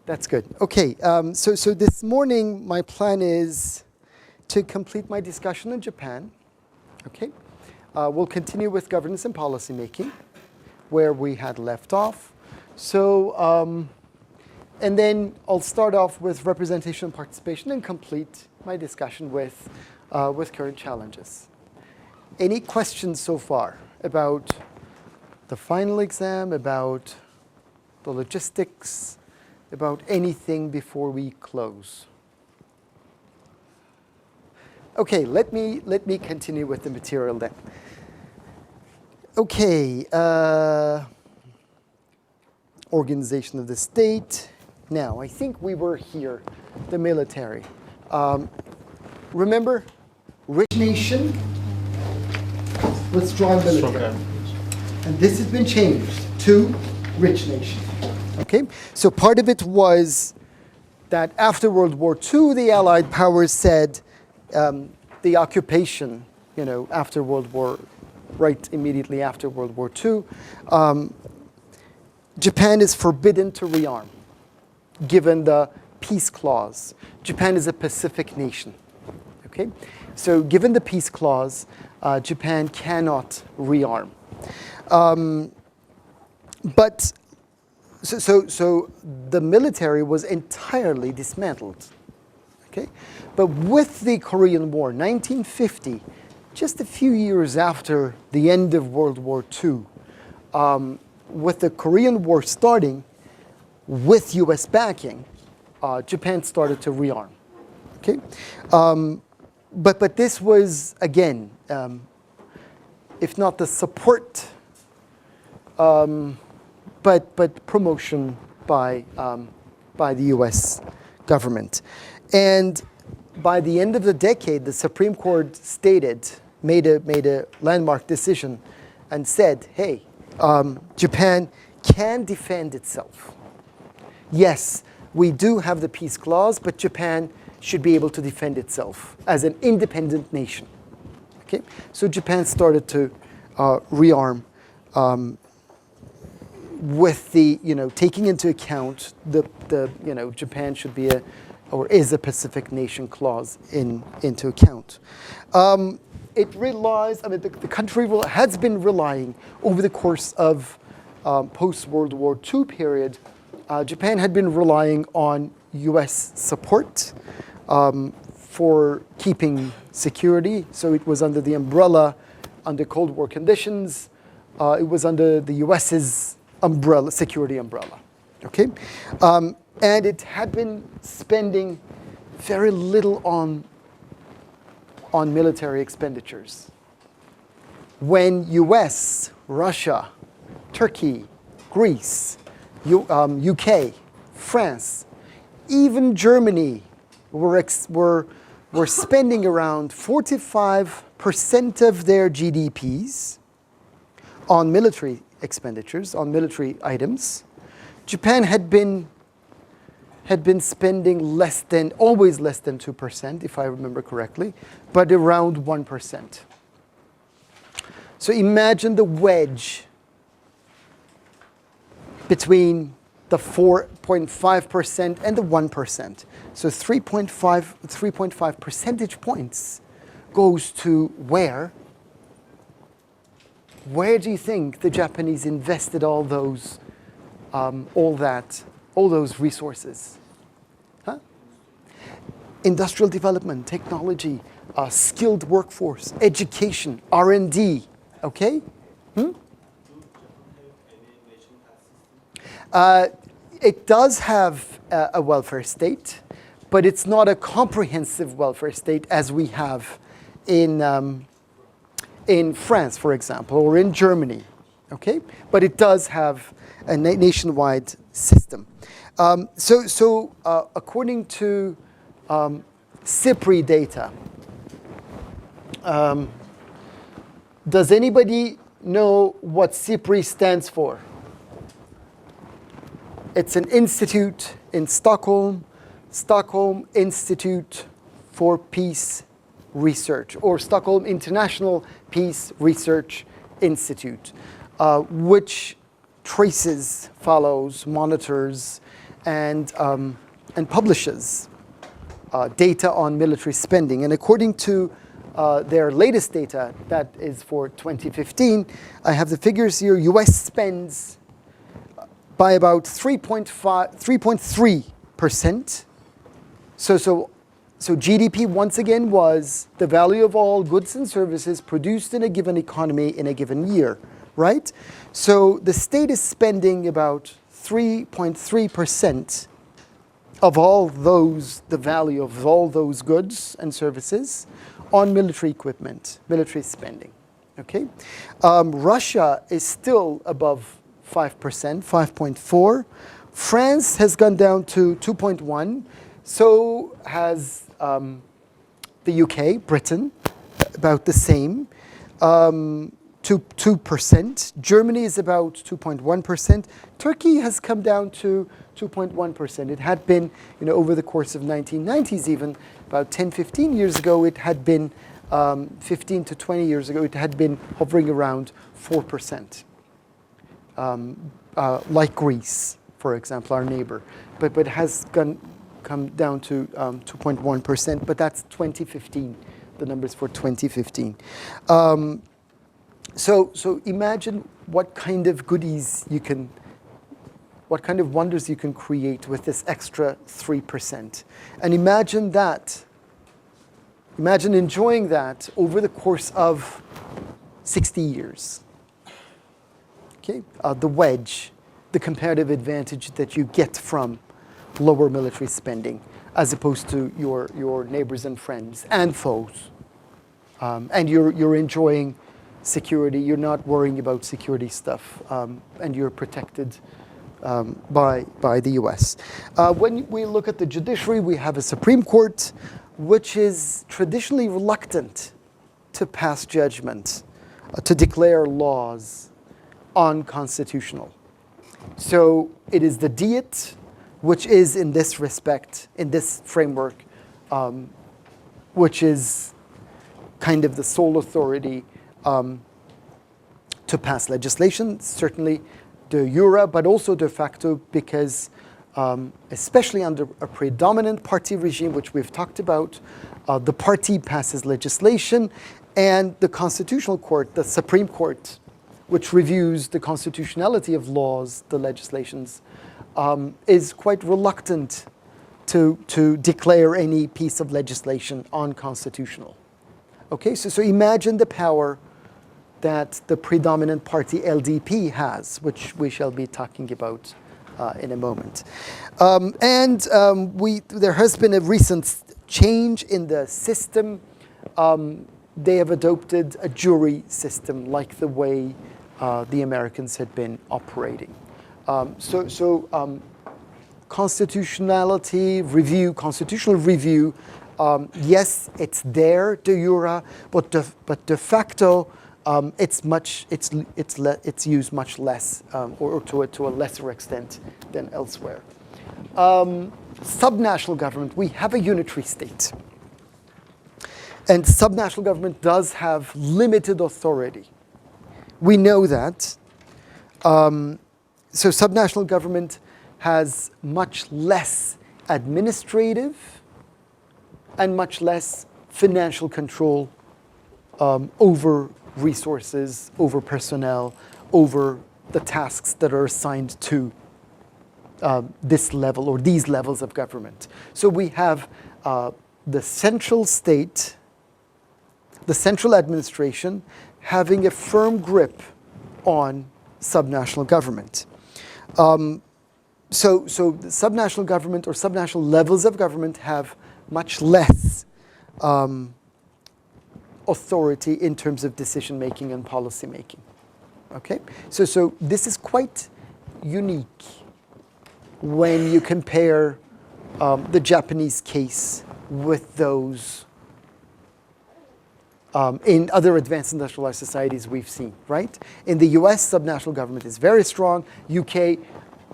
That's good. Okay, so this morning my plan is to complete my discussion on Japan. Okay, we'll continue with governance and policymaking, where we had left off. So, and then I'll start off with representation and participation and complete my discussion with current challenges. Any questions so far about the final exam, about the logistics, about anything before we close? Okay, let me continue with the material then. Okay, organization of the state. Now, I think we were here, the military. Remember, rich nation, withdrawn military. And this has been changed to rich nation. Okay, so part of it was that after World War II, the Allied powers said the occupation, after World War, right immediately after World War II, Japan is forbidden to rearm, given the peace clause. Japan is a Pacific nation. Okay, so given the peace clause, Japan cannot rearm. But so the military was entirely dismantled. Okay, but with the Korean War, 1950, just a few years after the end of World War II, with the Korean War starting, with U.S. backing, Japan started to rearm. Okay, but this was again, if not the support, but promotion by the U.S. government. And by the end of the decade, the Supreme Court made a landmark decision and said, hey, Japan can defend itself. Yes, we do have the peace clause, but Japan should be able to defend itself as an independent nation. Okay, so Japan started to rearm with the taking into account the Japan should be is a Pacific nation clause into account. It relies. I mean, the country has been relying over the course of post-World War II period. Japan had been relying on U.S. support for keeping security. So it was under the umbrella, under Cold War conditions. It was under the U.S.'s umbrella, security umbrella. Okay, and it had been spending very little on military expenditures. When U.S., Russia, Turkey, Greece, UK, France, even Germany were spending around 45% of their GDPs on military expenditures, on military items. Japan had been spending always less than 2%, if I remember correctly, but around 1%. So imagine the wedge between the 4.5% and the 1%. So 3.5 percentage points goes to where? Where do you think the Japanese invested all those resources? Huh? Industrial development, technology, skilled workforce, education, R&D. Okay? It does have a welfare state, but it's not a comprehensive welfare state as we have in France, for example, or in Germany. Okay, but it does have a nationwide system. So according to CIPRI data, does anybody know what CIPRI stands for? It's an institute in Stockholm, Stockholm Institute for Peace Research, or Stockholm International Peace Research Institute, which traces, follows, monitors, and publishes data on military spending. And according to their latest data, that is for 2015, I have the figures here. US spends by about 3.3%. So GDP, once again, was the value of all goods and services produced in a given economy in a given year, right? So the state is spending about 3.3% of all those, the value of all those goods and services on military equipment, military spending, okay? Russia is still above 5%, 5.4. France has gone down to 2.1. So has the UK, Britain, about the same, 2%. Germany is about 2.1%. Turkey has come down to 2.1%. It had been, over the course of 1990s even, about 10, 15 years ago, it had been, 15 to 20 years ago, it had been hovering around 4%. Like Greece, for example, our neighbor. But has come down to 2.1%, but that's 2015, the numbers for 2015. So imagine what kind of goodies what kind of wonders you can create with this extra 3%. And imagine enjoying that over the course of 60 years. Okay, the wedge, the comparative advantage that you get from lower military spending, as opposed to your neighbors and friends and foes. And you're enjoying security. You're not worrying about security stuff, and you're protected by the U.S. When we look at the judiciary, we have a Supreme Court, which is traditionally reluctant to pass judgment, to declare laws unconstitutional. So it is the Diet, which is in this respect, in this framework, which is kind of the sole authority to pass legislation, certainly de jure, but also de facto, because especially under a predominant party regime, which we've talked about, the party passes legislation, and the Constitutional Court, the Supreme Court, which reviews the constitutionality of laws, the legislations, is quite reluctant to declare any piece of legislation unconstitutional. Okay, so imagine the power that the predominant party LDP has, which we shall be talking about in a moment. There has been a recent change in the system. They have adopted a jury system like the way the Americans had been operating. Constitutional review, yes, it's there de jure, but de facto, it's used much less, or to a lesser extent than elsewhere. Subnational government, we have a unitary state. And subnational government does have limited authority. We know that. So subnational government has much less administrative and much less financial control over resources, over personnel, over the tasks that are assigned to this level or these levels of government. So we have the central state, the central administration, having a firm grip on subnational government. So the subnational government or subnational levels of government have much less authority in terms of decision making and policy making. Okay, so this is quite unique when you compare the Japanese case with those in other advanced industrialized societies we've seen, right? In the US, subnational government is very strong. UK,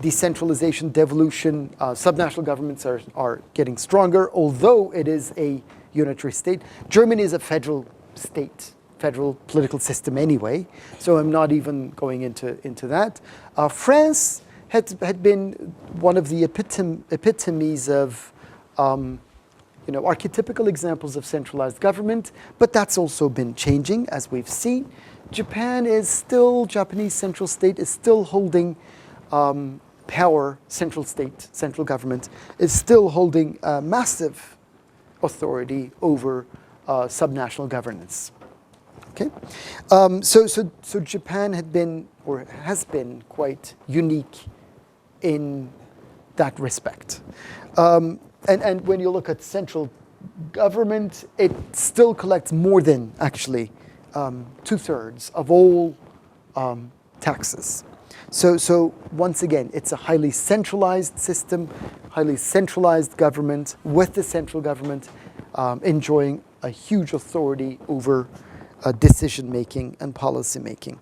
decentralization, devolution, subnational governments are getting stronger, although it is a unitary state. Germany is a federal state, federal political system anyway, so I'm not even going into that. France had been one of the epitomes of archetypical examples of centralized government, but that's also been changing, as we've seen. Japanese central state is still holding power, central government is still holding massive authority over subnational governance. Okay, so Japan had been or has been quite unique in that respect. And when you look at central government, it still collects more than actually 2/3 of all taxes. So once again, it's a highly centralized system, highly centralized government with the central government enjoying a huge authority over decision making and policy making.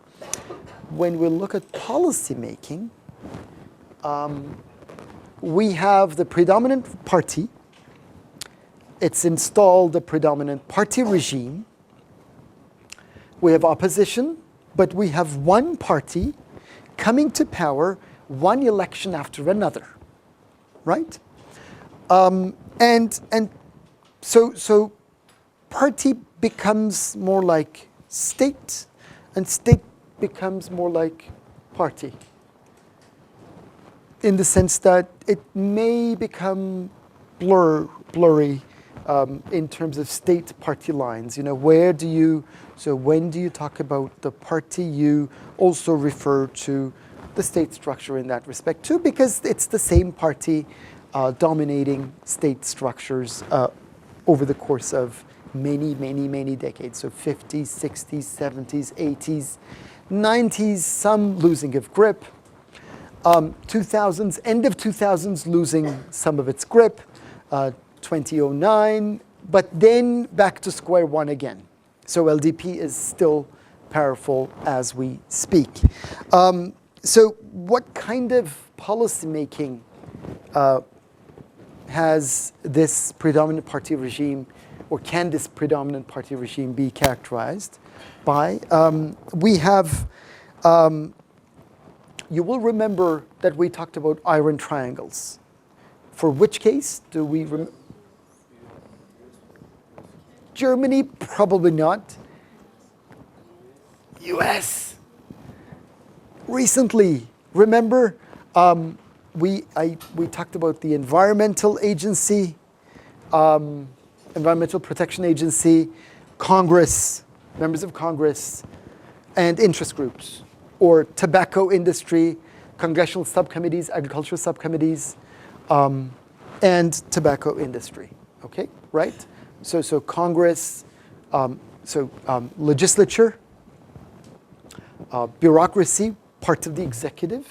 When we look at policy making, we have the predominant party. It's installed the predominant party regime. We have opposition, but we have one party coming to power, one election after another, right? And so party becomes more like state, and state becomes more like party, in the sense that it may become blurry in terms of state party lines. When do you talk about the party, you also refer to the state structure in that respect too, because it's the same party dominating state structures over the course of many decades. So 50s, 60s, 70s, 80s, 90s, some losing of grip. 2000s, end of 2000s, losing some of its grip. 2009, but then back to square one again. So LDP is still powerful as we speak. So what kind of policy making has this predominant party regime, or can this predominant party regime be characterized by? We have, you will remember that we talked about iron triangles. For which case do we remember? Germany, probably not. US. Recently, remember, we talked about the Environmental Agency, Environmental Protection Agency, Congress, members of Congress, and interest groups, or tobacco industry, congressional subcommittees, agricultural subcommittees, and tobacco industry. Okay, right? So Congress, legislature, bureaucracy, part of the executive,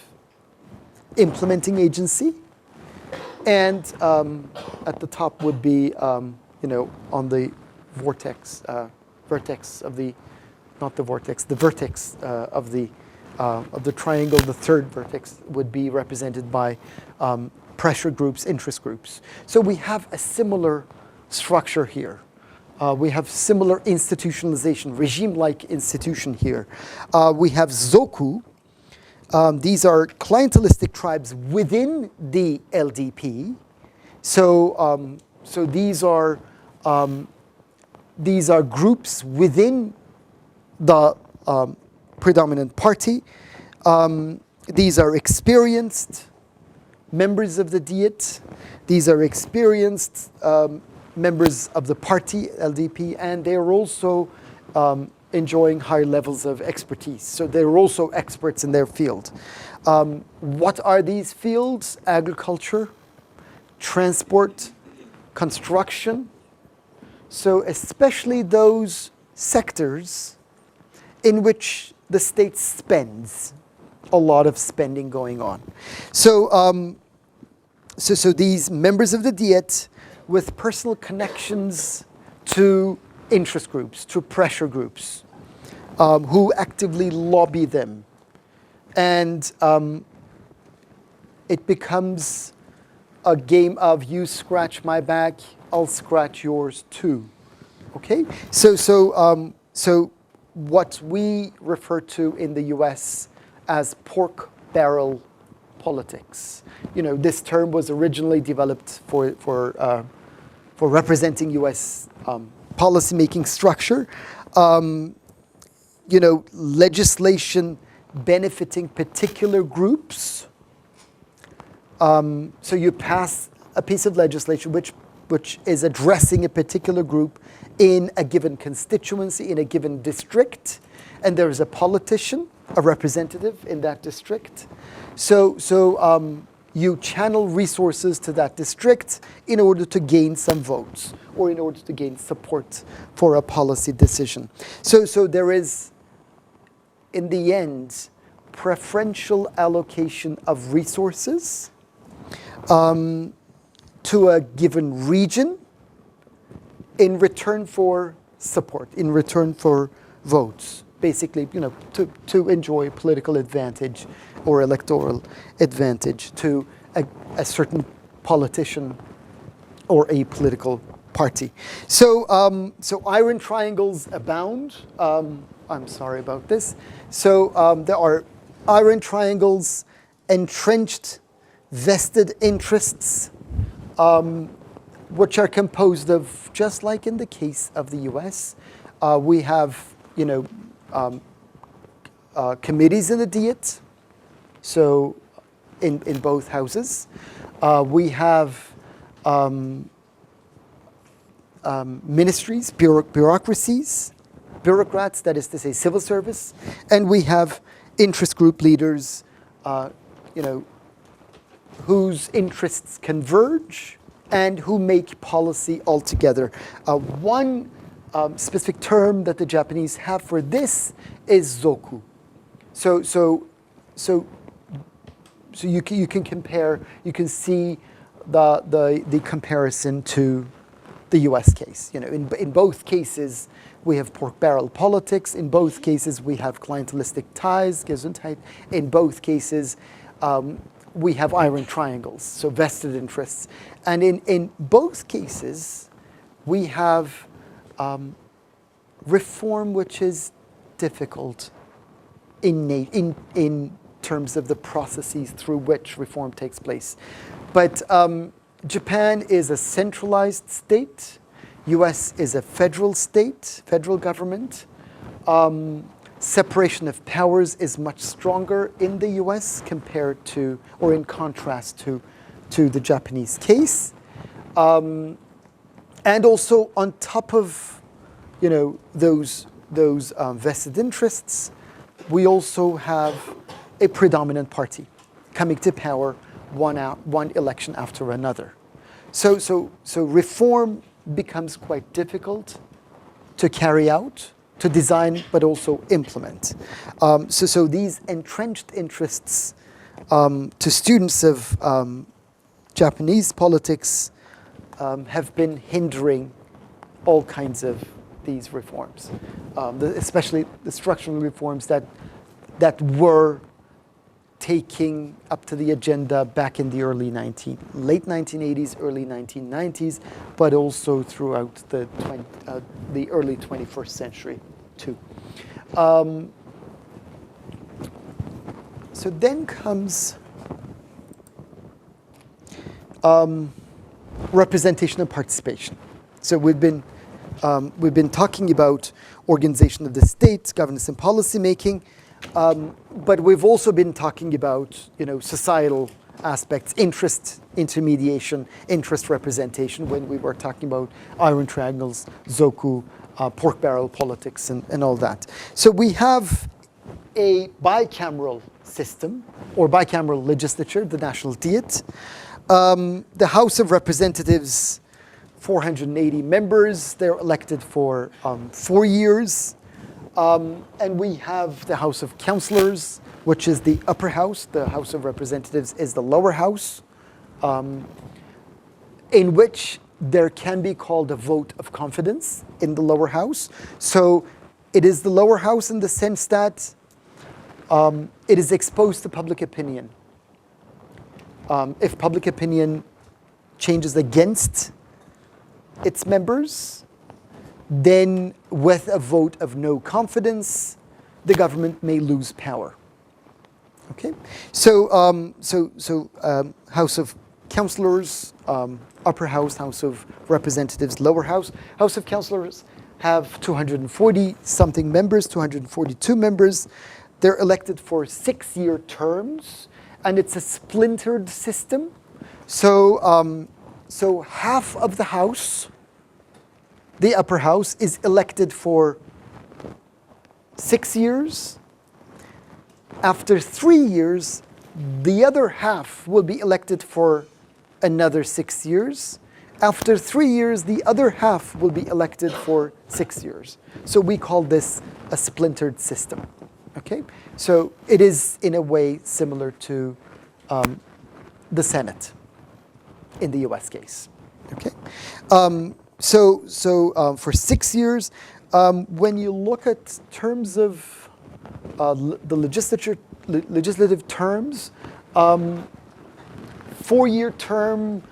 implementing agency, and at the top would be, on the vertex of the, not the vortex, the vertex of the triangle. The third vertex would be represented by pressure groups, interest groups. So we have a similar structure here. We have similar institutionalization, regime-like institution here. We have Zoku. These are clientelistic tribes within the LDP. So these are groups within the predominant party. These are experienced members of the Diet. These are experienced members of the party, LDP, and they are also enjoying high levels of expertise. So they're also experts in their field. What are these fields? Agriculture, transport, construction. So especially those sectors in which the state spends, a lot of spending going on. So, so these members of the Diet with personal connections to interest groups, to pressure groups, who actively lobby them. And it becomes a game of you scratch my back, I'll scratch yours too. Okay? So what we refer to in the US as pork barrel politics. This term was originally developed for representing U.S. Policymaking structure. Legislation benefiting particular groups. So you pass a piece of legislation which is addressing a particular group in a given constituency, in a given district, and there is a politician, a representative in that district. So you channel resources to that district in order to gain some votes or in order to gain support for a policy decision. So there is, in the end, preferential allocation of resources to a given region in return for support, in return for votes, basically, to enjoy political advantage or electoral advantage to a certain politician or a political party. So iron triangles abound. I'm sorry about this. So there are iron triangles, entrenched vested interests, which are composed of, just like in the case of the US, we have, committees in the Diet, so in both houses. We have ministries, bureaucracies, bureaucrats, that is to say civil service, and we have interest group leaders, whose interests converge and who make policy altogether. One specific term that the Japanese have for this is zoku. So you can compare, you can see the comparison to the US case. In both cases, we have pork barrel politics. In both cases, we have clientelistic ties, Gesundheit. In both cases, we have iron triangles, so vested interests. And in both cases, we have reform which is difficult in terms of the processes through which reform takes place. But Japan is a centralized state. US is a federal state, federal government. Separation of powers is much stronger in the US compared to, or in contrast to the Japanese case. And also on top of, those vested interests, we also have a predominant party coming to power one election after another. So reform becomes quite difficult to carry out, to design, but also implement. So these entrenched interests to students of Japanese politics have been hindering all kinds of these reforms, especially the structural reforms that were taking up to the agenda back in the late 1980s, early 1990s, but also throughout the early 21st century too. So then comes representation and participation. So we've been talking about organization of the state, governance and policy making. But we've also been talking about, societal aspects, interest intermediation, interest representation when we were talking about iron triangles, zoku, pork barrel politics, and all that. So we have a bicameral system, or bicameral legislature, the National Diet. The House of Representatives, 480 members, they're elected for 4 years. And we have the House of Councillors, which is the upper house. The House of Representatives is the lower house, in which there can be called a vote of confidence in the lower house. So it is the lower house in the sense that it is exposed to public opinion. If public opinion changes against its members, then with a vote of no confidence, the government may lose power. Okay, so House of Councillors, Upper House, House of Representatives, Lower House. House of Councillors have 240 something members, 242 members. They're elected for 6-year terms, and it's a splintered system. So half of the House, the Upper House, is elected for 6 years. After 3 years, the other half will be elected for another 6 years. After 3 years, the other half will be elected for 6 years. So we call this a splintered system. Okay? So it is, in a way, similar to the Senate in the US case. Okay? For 6 years, when you look at terms of the legislative terms, 4-year term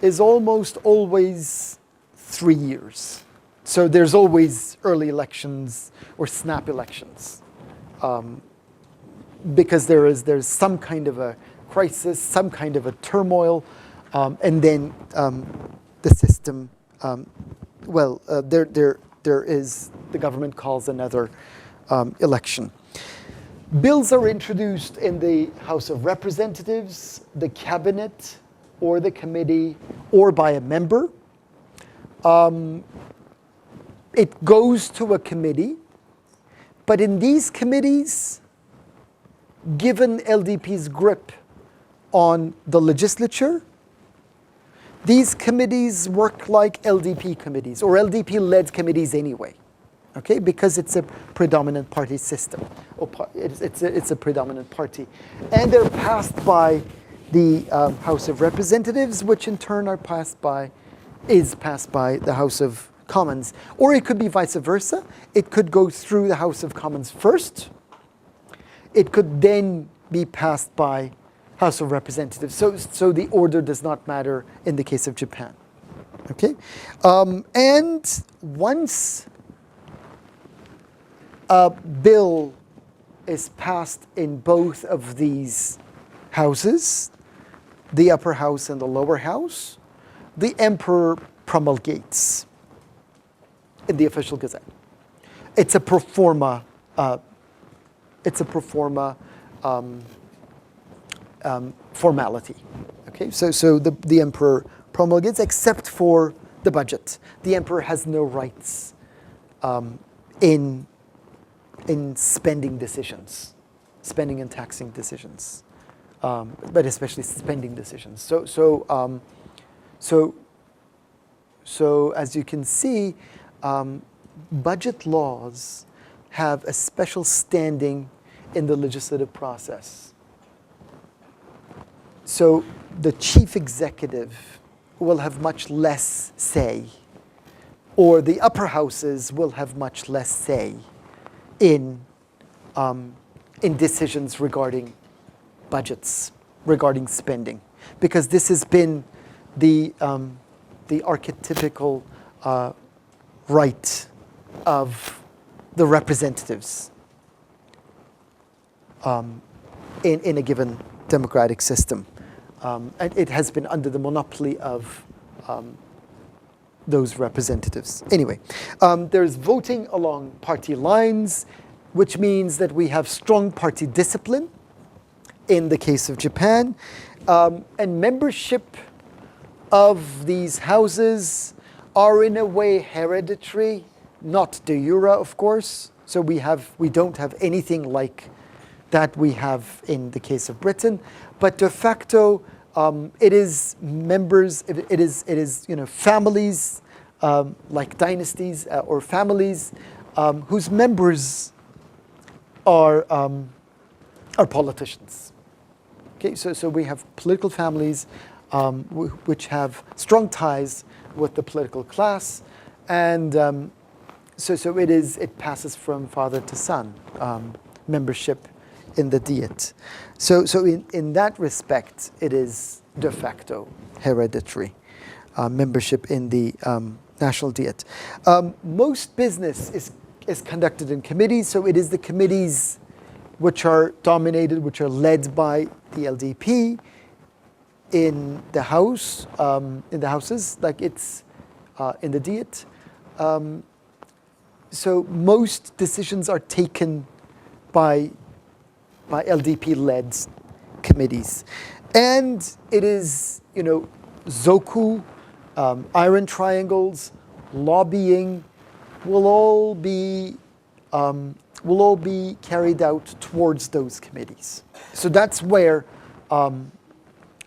is almost always 3 years. So there's always early elections or snap elections, because there's some kind of a crisis, some kind of a turmoil, and then the system, there is, the government calls another election. Bills are introduced in the House of Representatives, the cabinet, or the committee, or by a member. It goes to a committee, but in these committees, given LDP's grip on the legislature, these committees work like LDP committees, or LDP-led committees anyway. Okay, because it's a predominant party system. It's a predominant party. And they're passed by the House of Representatives, which in turn is passed by the House of Commons. Or it could be vice versa. It could go through the House of Commons first. It could then be passed by House of Representatives. So the order does not matter in the case of Japan. Okay? And once a bill is passed in both of these houses, the upper house and the lower house, the emperor promulgates in the official gazette. It's a pro forma. Formality. Okay, so the emperor promulgates, except for the budget. The emperor has no rights in spending decisions, spending and taxing decisions, but especially spending decisions. So as you can see, budget laws have a special standing in the legislative process. So the chief executive will have much less say, or the upper houses will have much less say in decisions regarding budgets, regarding spending, because this has been the archetypical right of the representatives in a given democratic system. And it has been under the monopoly of those representatives. Anyway, there's voting along party lines, which means that we have strong party discipline in the case of Japan. And membership of these houses are in a way hereditary, not de jure, of course. So we don't have anything like that we have in the case of Britain, but de facto, it is members. It is families like dynasties or families whose members are politicians. Okay, so we have political families which have strong ties with the political class, and so it passes from father to son, membership in the Diet. So in that respect, it is de facto hereditary membership in the National Diet. Most business is conducted in committees, so it is the committees which are dominated, which are led by the LDP in the House, in the Houses, like it's in the Diet. So most decisions are taken by LDP-led committees. And it is, Zoku, iron triangles, lobbying will all be carried out towards those committees. So that's where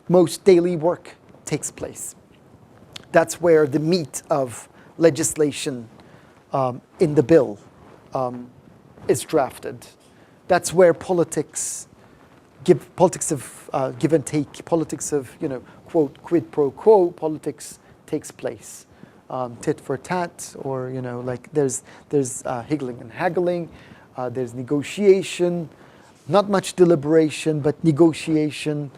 most daily work takes place. That's where the meat of legislation in the bill is drafted. That's where politics of give and take, politics of, quote, quid pro quo politics takes place. Tit for tat, or, like there's higgling and haggling, there's negotiation, not much deliberation, but negotiation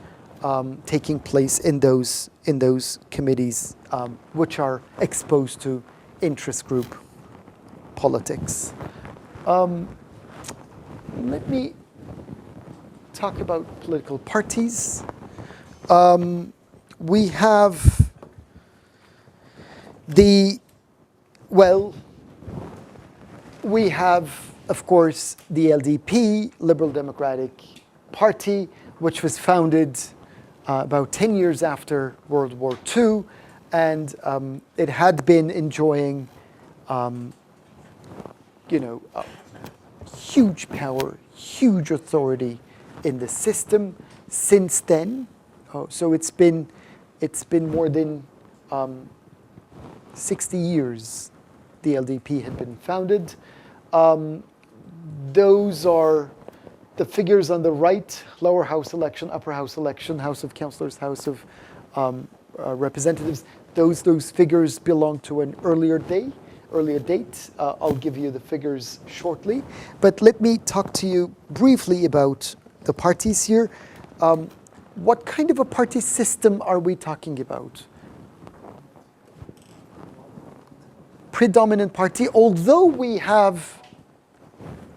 taking place in those committees, which are exposed to interest group politics. Let me talk about political parties. We have we have, of course, the LDP, Liberal Democratic Party, which was founded about 10 years after World War II, and it had been enjoying, huge power, huge authority in the system since then. So it's been more than 60 years the LDP had been founded. Those are the figures on the right: lower house election, upper house election, House of Councillors, House of Representatives. Those figures belong to an earlier date. I'll give you the figures shortly. But let me talk to you briefly about the parties here. What kind of a party system are we talking about? Predominant party, although we have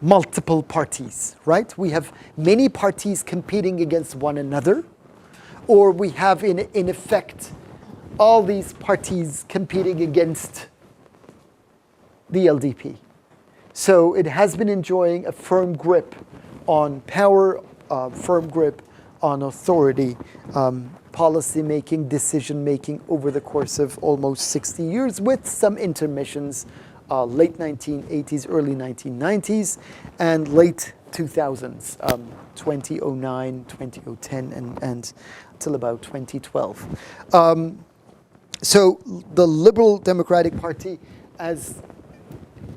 multiple parties, right? We have many parties competing against one another, or we have in effect all these parties competing against the LDP. So it has been enjoying a firm grip on power, firm grip on authority, policy making, decision making over the course of almost 60 years, with some intermissions, late 1980s, early 1990s, and late 2000s, 2009, 2010, and till about 2012. So the Liberal Democratic Party, as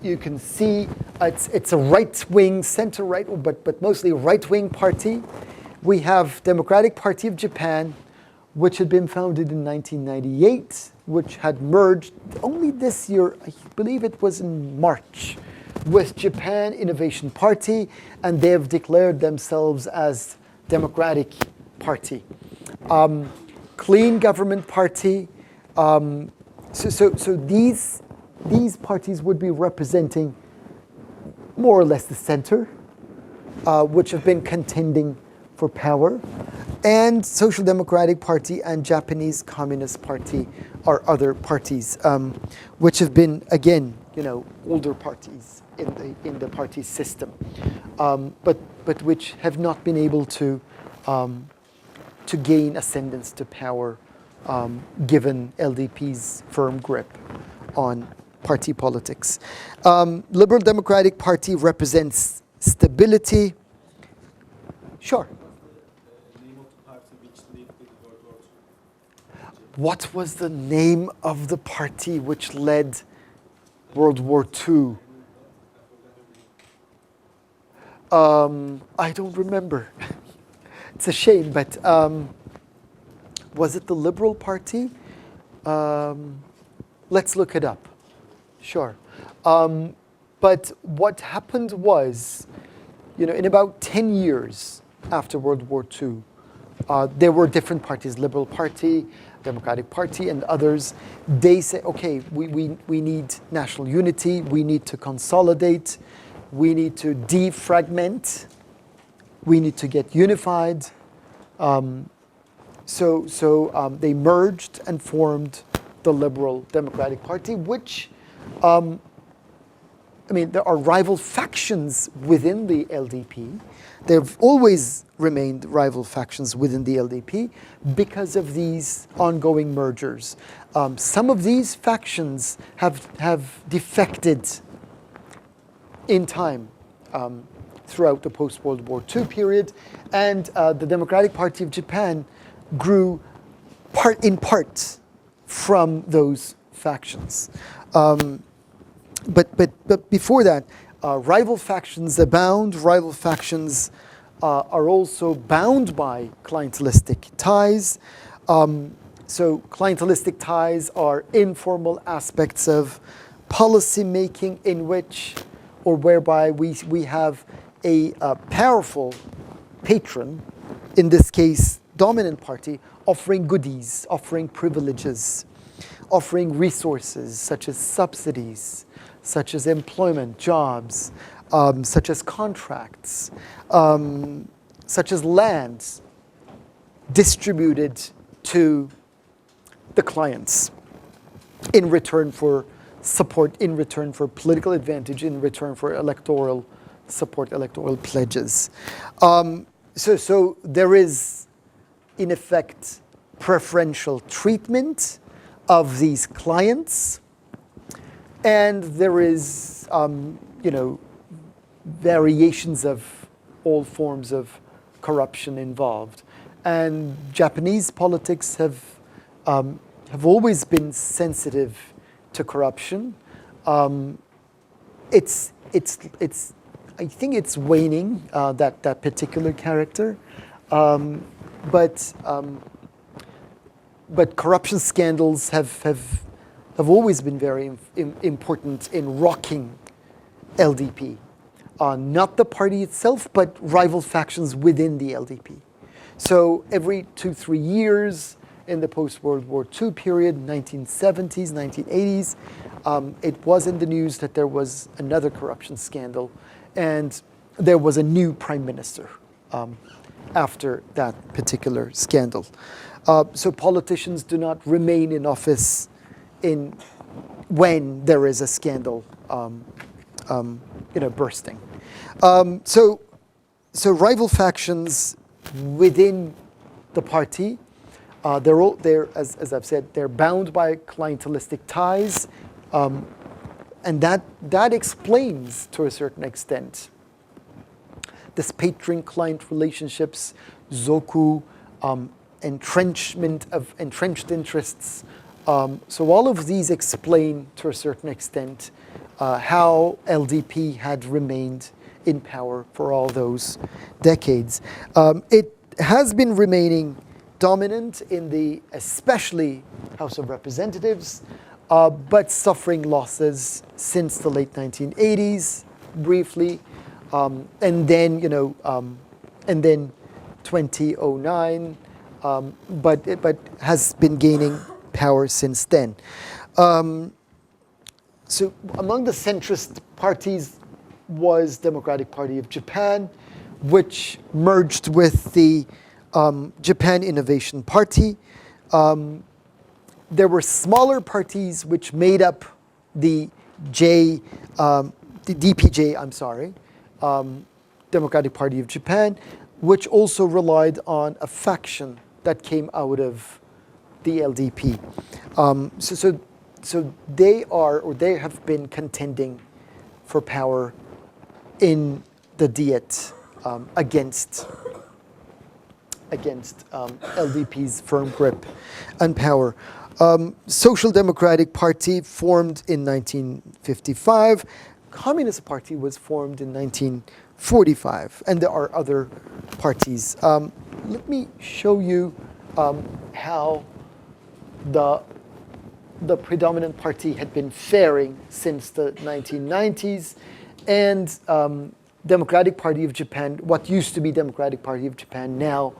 you can see, it's a right-wing, center-right, but mostly right-wing party. We have Democratic Party of Japan, which had been founded in 1998, which had merged only this year, I believe it was in March, with Japan Innovation Party, and they have declared themselves as Democratic Party. Clean Government Party. So these parties would be representing more or less the center, which have been contending for power. And Social Democratic Party and Japanese Communist Party are other parties, which have been, again, older parties in the party system, but which have not been able to gain ascendance to power, given LDP's firm grip on party politics. Liberal Democratic Party represents stability. Sure. What was the name of the party which led World War II? I don't remember. It's a shame, but was it the Liberal Party? Let's look it up. Sure. But what happened was, in about 10 years after World War II, there were different parties, Liberal Party, Democratic Party, and others. They say, okay, we need national unity, we need to consolidate, we need to defragment we need to get unified. So they merged and formed the Liberal Democratic Party, which, there are rival factions within the LDP. There have always remained rival factions within the LDP because of these ongoing mergers. Some of these factions have defected in time throughout the post-World War II period, and the Democratic Party of Japan grew in part from those factions. But before that, rival factions abound. Rival factions are also bound by clientelistic ties. So clientelistic ties are informal aspects of policy making in which or whereby we have a powerful patron, in this case, dominant party, offering goodies, offering privileges, offering resources such as subsidies, such as employment, jobs, such as contracts, such as lands distributed to the clients in return for support, in return for political advantage, in return for electoral support, electoral pledges. So there is, in effect, preferential treatment of these clients, and there is, variations of all forms of corruption involved. And Japanese politics have always been sensitive to corruption. I think it's waning, that particular character. But corruption scandals have always been very important in rocking LDP. Not the party itself, but rival factions within the LDP. So every 2-3 years in the post-World War II period, 1970s, 1980s, it was in the news that there was another corruption scandal, and there was a new prime minister after that particular scandal. So politicians do not remain in office when there is a scandal bursting. So rival factions within the party, they're as I've said, they're bound by clientelistic ties, and that explains to a certain extent this patron-client relationships, zoku, entrenchment of entrenched interests. So all of these explain to a certain extent how LDP had remained in power for all those decades. It has been remaining dominant in the especially House of Representatives, but suffering losses since the late 1980s, briefly, and then 2009, but has been gaining power since then. So among the centrist parties was Democratic Party of Japan, which merged with the Japan Innovation Party. There were smaller parties which made up the DPJ, Democratic Party of Japan, which also relied on a faction that came out of the LDP. So they have been contending for power in the Diet against LDP's firm grip and power. Social Democratic Party formed in 1955. Communist Party was formed in 1945, and there are other parties. Let me show you how the predominant party had been faring since the 1990s, and Democratic Party of Japan, what used to be Democratic Party of Japan, now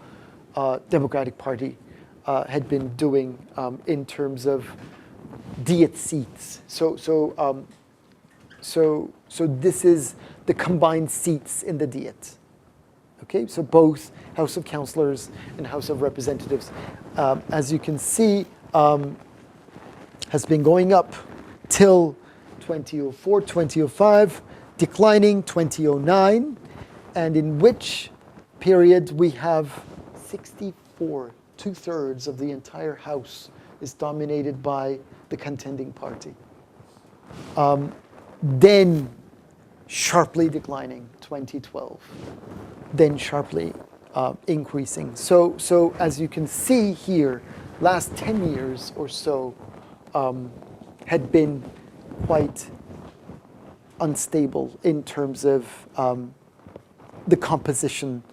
Democratic Party, had been doing in terms of Diet seats. So this is the combined seats in the Diet. Okay, so both House of Councillors and House of Representatives, as you can see, has been going up till 2004, 2005, declining 2009, and in which period we have 64, 2/3 of the entire House is dominated by the contending party. Then sharply declining 2012, then sharply increasing. So as you can see here, last 10 years or so had been quite unstable in terms of the composition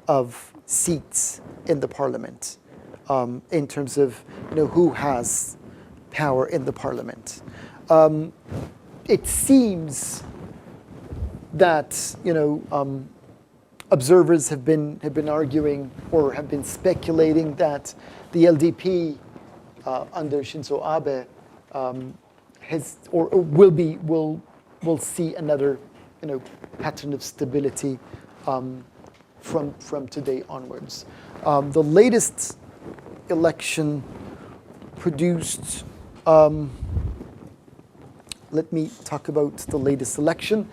of seats in the parliament, in terms of who has power in the parliament. It seems that observers have been arguing or have been speculating that the LDP under Shinzo Abe has or will see another pattern of stability from today onwards. The latest election produced. Let me talk about the latest elections.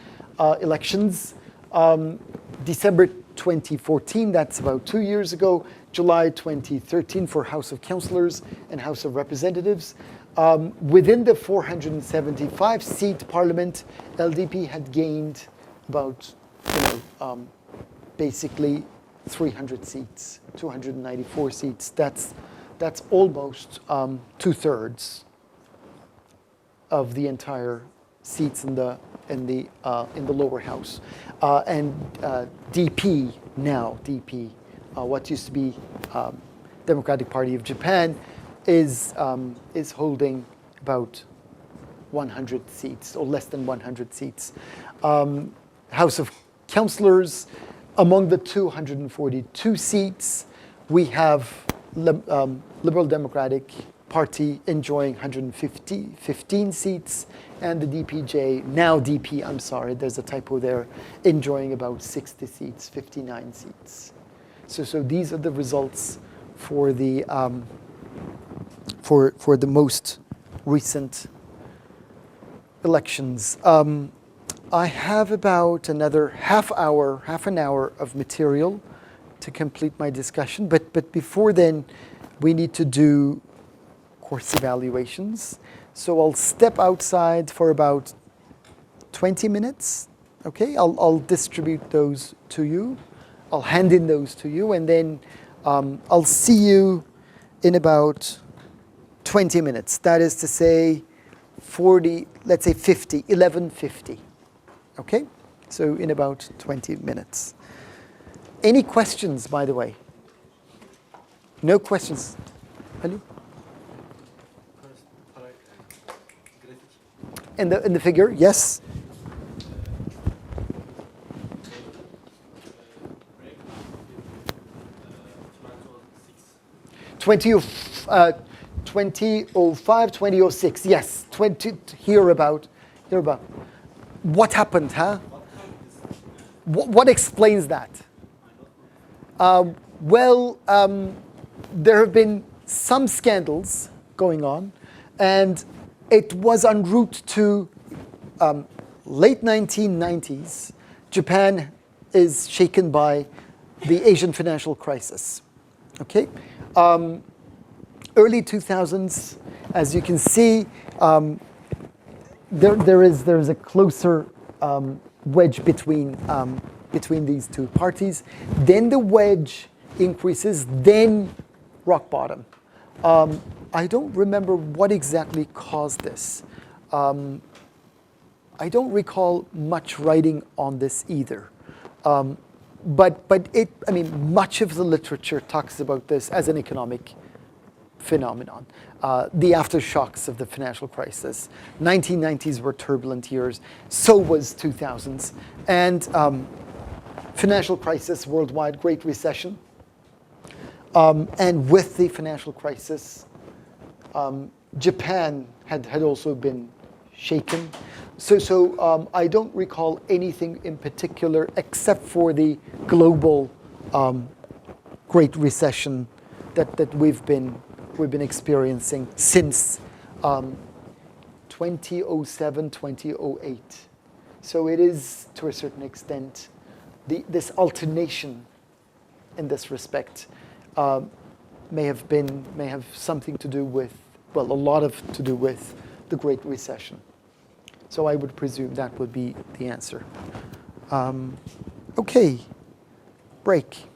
December 2014, that's about 2 years ago. July 2013 for House of Councillors and House of Representatives. Within the 475-seat parliament, LDP had gained about, basically 300 seats, 294 seats. That's almost 2/3 of the entire seats in the lower house. And DP now, what used to be Democratic Party of Japan, is holding about 100 seats or less than 100 seats. House of Councillors, among the 242 seats, we have Liberal Democratic Party enjoying 115 seats, and the DPJ, now DP, I'm sorry, there's a typo there, enjoying about 60 seats, 59 seats. So these are the results for the most recent elections. I have about another half an hour of material to complete my discussion, but before then, we need to do course evaluations. So I'll step outside for about 20 minutes. Okay, I'll distribute those to you. I'll hand in those to you, and then I'll see you in about 20 minutes. That is to say 40, let's say 50, 11:50. Okay, so in about 20 minutes. Any questions, by the way? No questions. Ali? In the figure, yes. Uh, 2005, 2006, yes. 20 hereabout. What happened, huh? What explains that? There have been some scandals going on, and it was en route to late 1990s. Japan is shaken by the Asian financial crisis. Okay, early 2000s, as you can see, there is a closer wedge between these two parties. Then the wedge increases, then rock bottom. I don't remember what exactly caused this. I don't recall much writing on this either. But much of the literature talks about this as an economic phenomenon. The aftershocks of the financial crisis. 1990s were turbulent years. So was 2000s. And financial crisis worldwide, Great Recession. And with the financial crisis, Japan had also been shaken. So I don't recall anything in particular except for the global Great Recession that we've been experiencing since 2007, 2008. So it is, to a certain extent, this alternation in this respect may have something to do with, well, a lot to do with the Great Recession. So I would presume that would be the answer. Okay, break.